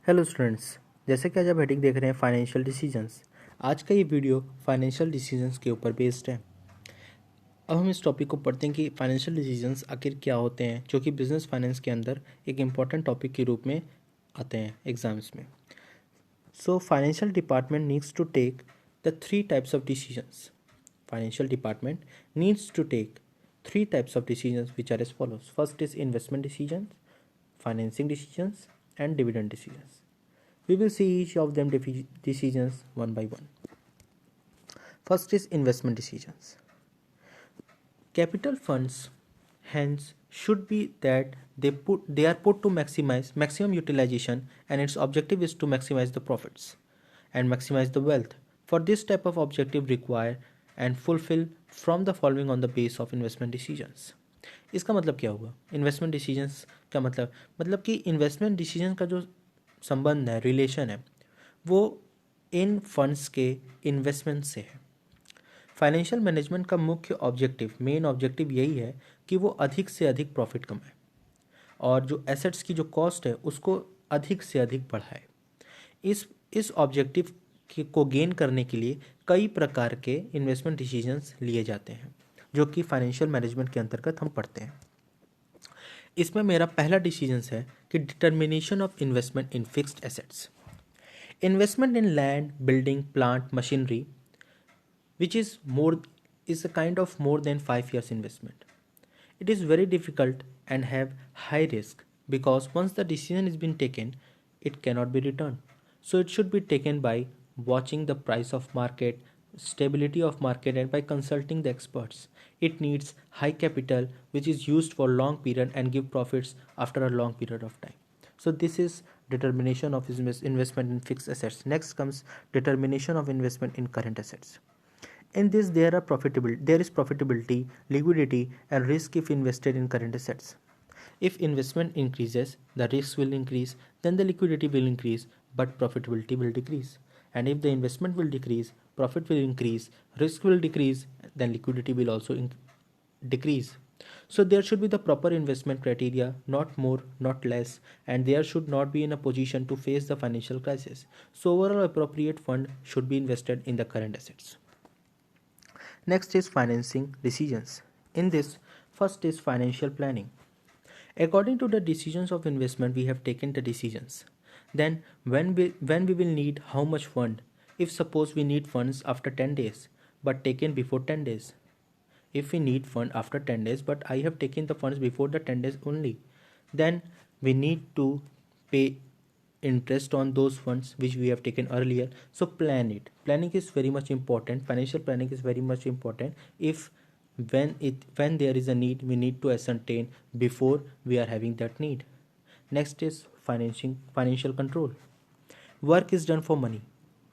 Hello students, जैसे कि आज आप हेडिंग देख रहे हैं फाइनेंशियल डिसीजंस। आज का ये वीडियो फाइनेंशियल डिसीजंस के ऊपर बेस्ड है। अब हम इस टॉपिक को पढ़ते हैं कि फाइनेंशियल डिसीजंस आखिर क्या होते हैं, जो कि बिजनेस फाइनेंस के अंदर एक इम्पॉर्टेंट टॉपिक के रूप में आते हैं एग्जाम्स में। So financial department needs to take the three types of decisions. Financial department needs to take three types of decisions which are as follows. First is investment decisions, financing decisions, and dividend decisions. We will see each of them decisions one by one. First is investment decisions. Capital funds hence should be that they are put to maximize maximum utilization, and its objective is to maximize the profits and maximize the wealth. For this type of objective require and fulfill from the following on the base of investment decisions. इसका मतलब क्या हुआ? Investment decisions का मतलब कि investment decision का जो संबंध है, रिलेशन है, वो इन फंड्स के इन्वेस्टमेंट से है। फाइनेंशियल मैनेजमेंट का मुख्य ऑब्जेक्टिव, मेन ऑब्जेक्टिव यही है कि वो अधिक से अधिक प्रॉफिट कमाए और जो एसेट्स की जो कॉस्ट है उसको अधिक से अधिक बढ़ाए। इस ऑब्जेक्टिव को गेन करने के लिए कई प्रकार के इन्वेस्टमेंट डिसीजंस लिए जाते हैं, जो कि फाइनेंशियल मैनेजमेंट के अंतर्गत हम पढ़ते हैं। इसमें मेरा पहला डिसीजन है कि determination of investment in fixed assets. Investment in land, building, plant, machinery which is a kind of more than 5 years investment. It is very difficult and have high risk because once the decision has been taken, it cannot be returned. So it should be taken by watching the price of market, stability of market, and by consulting the experts. It needs high capital which is used for long period and give profits after a long period of time. So this is determination of investment in fixed assets. Next comes determination of investment in current assets. In this, there is profitability, liquidity, and risk if invested in current assets. If investment increases, the risk will increase, then the liquidity will increase, but profitability will decrease. And if the investment will decrease, profit will increase, risk will decrease, then liquidity will also decrease. So there should be the proper investment criteria, not more, not less, and there should not be in a position to face the financial crisis. So overall appropriate fund should be invested in the current assets. Next is financing decisions. In this, first is financial planning. According to the decisions of investment, we have taken the decisions. Then when we will need how much fund? If suppose we need funds after 10 days but taken before 10 days. If we need fund after 10 days but I have taken the funds before the 10 days only, then we need to pay interest on those funds which we have taken earlier. So planning is very much important. Financial planning is very much important. If when there is a need, we need to ascertain before we are having that need. Next is financial control. Work is done for money,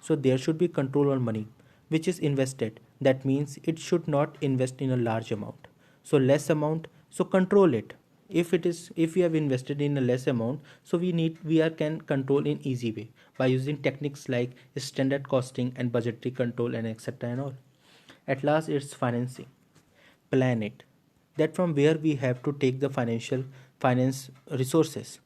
so there should be control on money which is invested. That means it should not invest in a large amount, so less amount, so control it. If we have invested in a less amount, so can control in easy way by using techniques like standard costing and budgetary control and etc and all. At last, it's financing. Plan it, that from where we have to take the finance resources,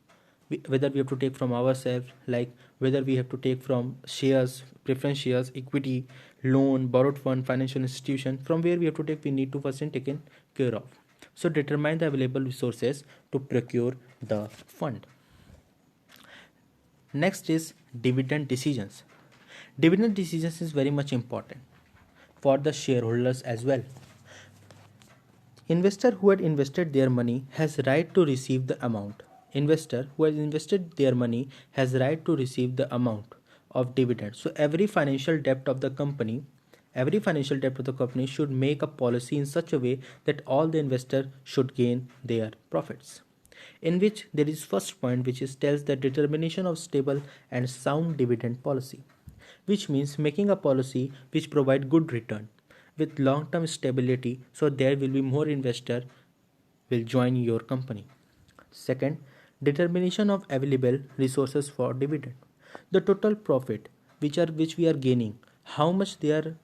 whether we have to take from ourselves, like whether we have to take from shares, preference shares, equity, loan, borrowed fund, financial institution, from where we have to take, we need to first taken care of. So determine the available resources to procure the fund. Next is dividend decisions. Dividend decisions is very much important for the shareholders as well. Investor who had invested their money has right to receive the amount. Investor who has invested their money has right to receive the amount of dividend. So every financial debt of the company should make a policy in such a way that all the investor should gain their profits. In which there is first point which is tells the determination of stable and sound dividend policy, which means making a policy which provide good return with long term stability, so there will be more investor will join your company. Second, determination of available resources for dividend. The total profit which we are gaining, how much they are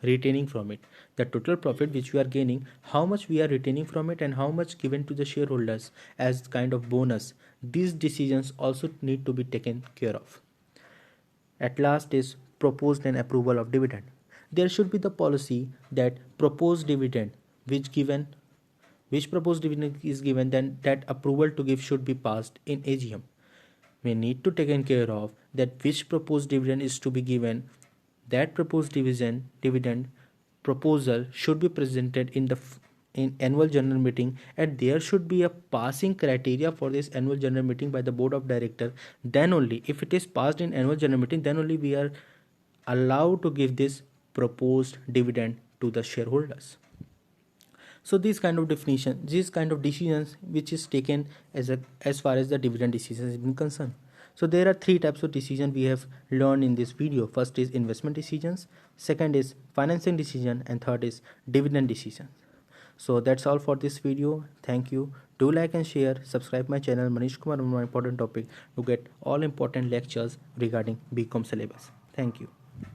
retaining from it. The total profit which we are gaining, how much we are retaining from it and how much given to the shareholders as kind of bonus. These decisions also need to be taken care of. At last is proposed and approval of dividend. There should be the policy that proposed dividend which proposed dividend is given, then that approval to give should be passed in AGM. We need to take care of that which proposed dividend is to be given. That proposed dividend proposal should be presented in annual general meeting, and there should be a passing criteria for this annual general meeting by the board of director. Then only if it is passed in annual general meeting, then only we are allowed to give this proposed dividend to the shareholders. So these kind of decisions which is taken as far as the dividend decision is been concerned. So there are three types of decision we have learned in this video. First is investment decisions, second is financing decision, and third is dividend decision. So that's all for this video. Thank you. Do like and share. Subscribe my channel Manish Kumar on my important topic to get all important lectures regarding BCom syllabus. Thank you.